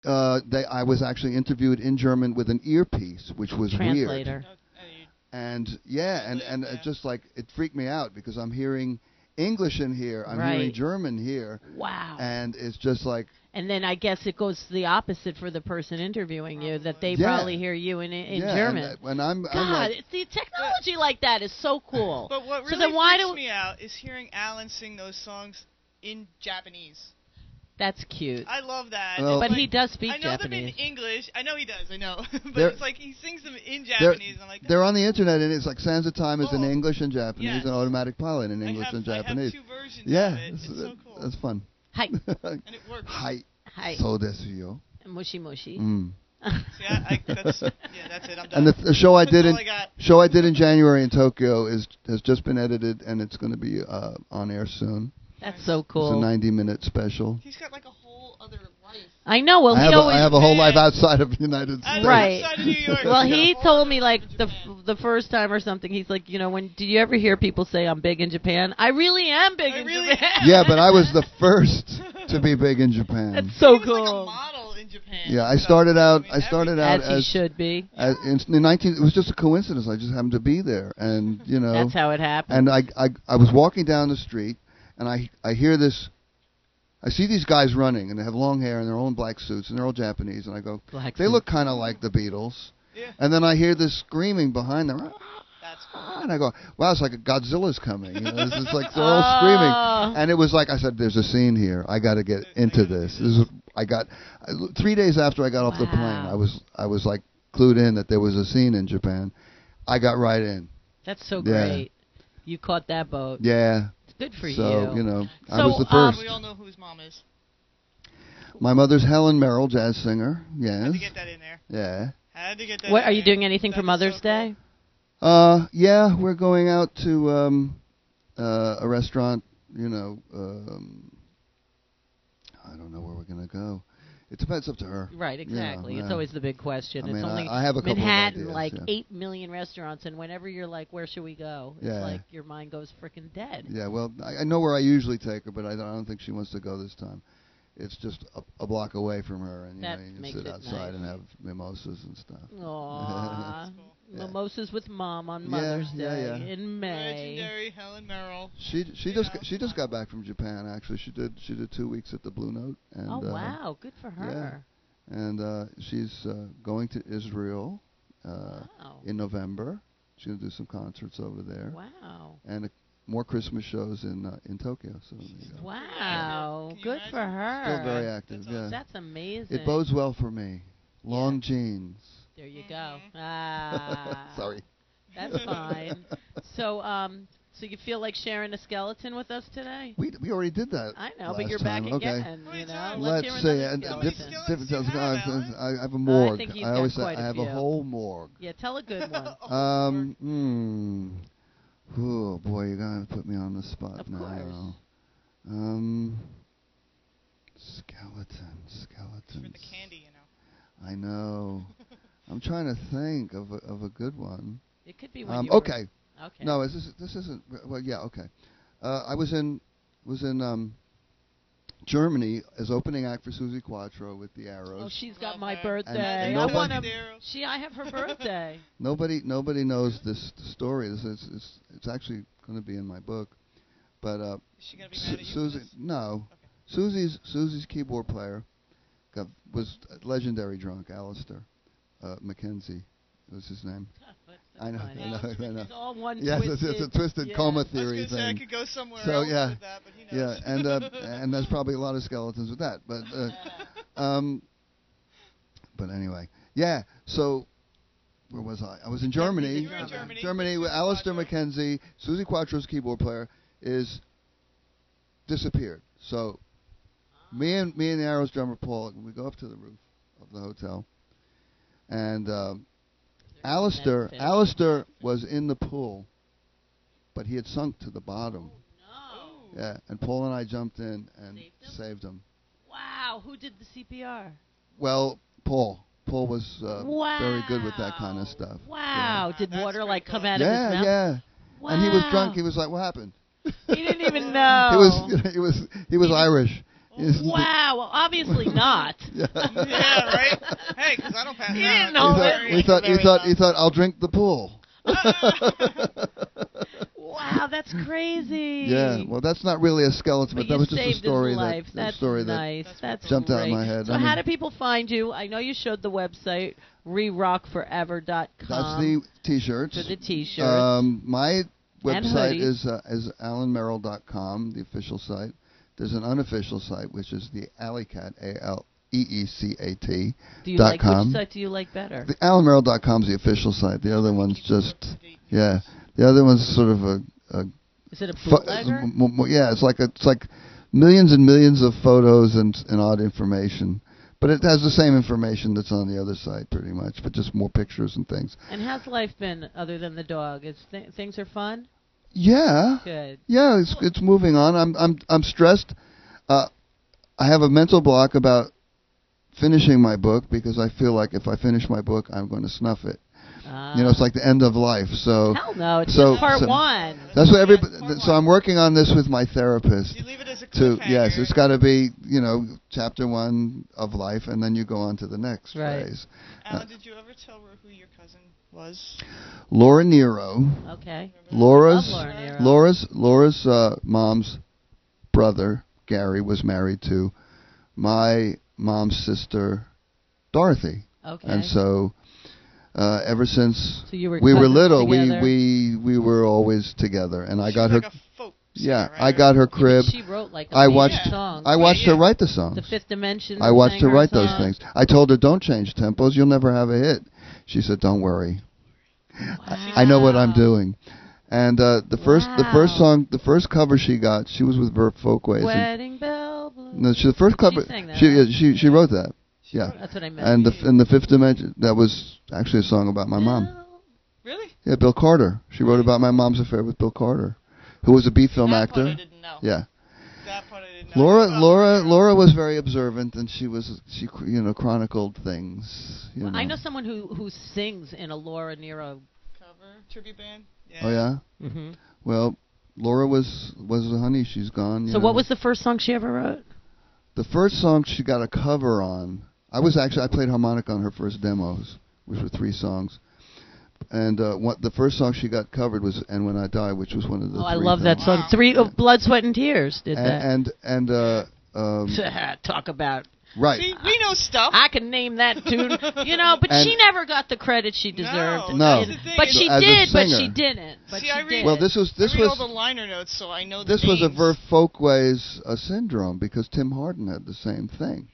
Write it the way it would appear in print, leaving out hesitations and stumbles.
I was actually interviewed in German with an earpiece, which was Translator. weird. And it just like it freaked me out because I'm hearing English in here, I'm hearing German here. Wow. And it's just like. And then I guess it goes the opposite for the person interviewing you, that they probably hear you in German. And I'm God, the technology like that is so cool. But what really freaks me out is hearing Alan sing those songs in Japanese. That's cute. I love that. Well, but he does speak Japanese. I know Japanese. them in English. I know he does. I know. But it's like he sings them in Japanese. I'm like, they're on the internet, and it's like Sands of Time is in English and Japanese, and Automatic Pilot in English and Japanese. I have 2 versions of it. It's so cool. That's fun. Hi. And it works. Hi. So desu yo. Moshi moshi. See, that's it. I'm done. And the show I did in January in Tokyo has just been edited, and it's going to be on air soon. That's so cool. It's a 90-minute special. He's got like a whole other life. I know. Well, I have a whole life outside of the United States. Right. Outside of New York. Well, he told me like the first time or something. He's like, did you ever hear people say I'm big in Japan? I really am big in Japan. Yeah, but I was the first to be big in Japan. That's so he was cool. like a model in Japan. Yeah, I started out as he should be. It was just a coincidence. I just happened to be there, and That's how it happened. And I was walking down the street. And I hear this, I see these guys running, and they have long hair, and they're all in black suits, and they're all Japanese, and I go, they look kind of like the Beatles. Yeah. And then I hear this screaming behind them. That's cool. And I go, wow, it's like a Godzilla's coming. It's just like they're all screaming. And it was like, I said, there's a scene here. I got to get into this. 3 days after I got off the plane, I was like clued in that there was a scene in Japan. I got right in. That's so great. You caught that boat. Yeah. Good for you. So, I was the first. We all know who his mom is. My mother's Alan Merrill, jazz singer. Yes. Had to get that in there. Yeah. Had to get that What, are you doing anything for Mother's Day? Yeah, we're going out to a restaurant, I don't know where we're going to go. It depends, up to her. Right, exactly. It's always the big question. I mean, it's only I have a couple Manhattan, of like ideas, 8 million restaurants, and whenever you're like, where should we go? It's like your mind goes freaking dead. Yeah, well, I know where I usually take her, but I don't think she wants to go this time. It's just a block away from her, and you can sit outside and have mimosas and stuff. Aww. Mimosas with Mom on Mother's Day in May. Legendary Helen Merrill. She just got back from Japan. Actually, she did 2 weeks at the Blue Note. And, wow, good for her. Yeah. And she's going to Israel in November. She's going to do some concerts over there. Wow. And more Christmas shows in Tokyo. So wow, good for her. Still very active. That's amazing. It bodes well for me. Long jeans. There you go. Sorry. That's fine. So you feel like sharing a skeleton with us today? We already did that. I know, but you're back again. Let's see. I have a morgue. I think you've got quite I have a whole morgue. Yeah, tell a good one. Oh boy, you're gonna put me on the spot now. Of course. Skeletons. For the candy, I know. I'm trying to think of a good one. It could be one. Okay. No, this isn't. Well, yeah. Okay. I was in Germany as opening act for Suzi Quatro with the Arrows. Oh, she's got my birthday. And I have her birthday. Nobody knows this story. It's actually going to be in my book. But is she gonna be mad at you Suzi, no. Okay. Susie's keyboard player was a legendary drunk. Alistair Mackenzie was his name. I know. It's all one it's a twisted coma theory thing. I could go somewhere else with that, but he knows. And there's probably a lot of skeletons with that. But anyway, yeah. So where was I? I was in Germany. You were in Germany with Alistair Mackenzie. Suzi Quattro's keyboard player is disappeared. So me and the Arrows drummer Paul, we go up to the roof of the hotel, and Alistair was in the pool, but he had sunk to the bottom. Oh, no. Yeah, and Paul and I jumped in and saved him. Wow, who did the CPR? Well, Paul. Paul was very good with that kind of stuff. Wow, yeah. Did water like come out of his mouth? Yeah. Wow. And he was drunk. He was like, "What happened?" He didn't even know. He was Irish. Wow. Well, obviously not. Yeah. Yeah, right? Hey, because I don't pass You out. didn't know He thought I'll drink the pool. Wow, that's crazy. Yeah, well, that's not really a skeleton, but that you was just a saved story his life. that That's story nice. that That's jumped out in great. my head. So I mean, how do people find you? I know you showed the website, rerockforever.com. that's the T-shirts. For the T-shirts. My website hoodies. is alanmerrill.com, the official site. There's an unofficial site, which is the Alleycat, ALEECAT. Do you like which site do you like better? The alanmerrill.com is the official site. The other one's just the other one's sort of a Is it a bootlegger? yeah, it's like millions and millions of photos and odd information. But it has the same information that's on the other site, pretty much, but just more pictures and things. And how's life been other than the dog? Things are fun? Yeah. Good. Yeah, it's moving on. I'm stressed. I have a mental block about finishing my book because I feel like if I finish my book, I'm going to snuff it. It's like the end of life. So hell no, it's just part one. That's what everybody. So I'm working on this with my therapist. You leave it as a cliffhanger. Yes, it's got to be chapter 1 of life, and then you go on to the next phase. Alan, did you ever tell her who your cousin was? Laura Nero. Okay. Laura's Laura Nero. mom's brother Gary was married to my mom's sister Dorothy. Okay. And so ever since we were little, together. we were always together, and I got her. Like a folk singer, right? I got her crib. She wrote like I songs. watched her write the songs. The Fifth Dimension. I watched her write songs. those things. I told her, "Don't change tempos. You'll never have a hit." She said, "Don't worry. Wow. I know what I'm doing." And the first cover she got, she was with Verve Folkways. Wedding Bell Blue. No, the first cover. She sang that, She wrote that. Yeah. That's what I meant. And the Fifth Dimension, that was actually a song about my mom. Really? Yeah, Bill Carter. She wrote about my mom's affair with Bill Carter, who was a B-film That actor. Part I didn't know. Yeah. That part I didn't know. Laura was very observant, and she chronicled things. I know someone who sings in a Laura Nero Cover tribute band. Yeah. Oh yeah. Mm-hmm. Well, Laura was a honey. She's gone. So what was the first song she ever wrote? The first song she got a cover on. I played harmonica on her first demos, which were 3 songs. And the first song she got covered was "And When I Die," which was one of the. Oh, I love that song. Wow. Blood, Sweat, and Tears did that. And talk about. right. See, we know stuff. I can name that tune, but she never got the credit she deserved. No. That's the thing. But she As a did, but singer. she didn't. But See, she I read- did. Well, this I read all was the liner notes, so I know the this was a names. Verve Folkways syndrome because Tim Hardin had the same thing.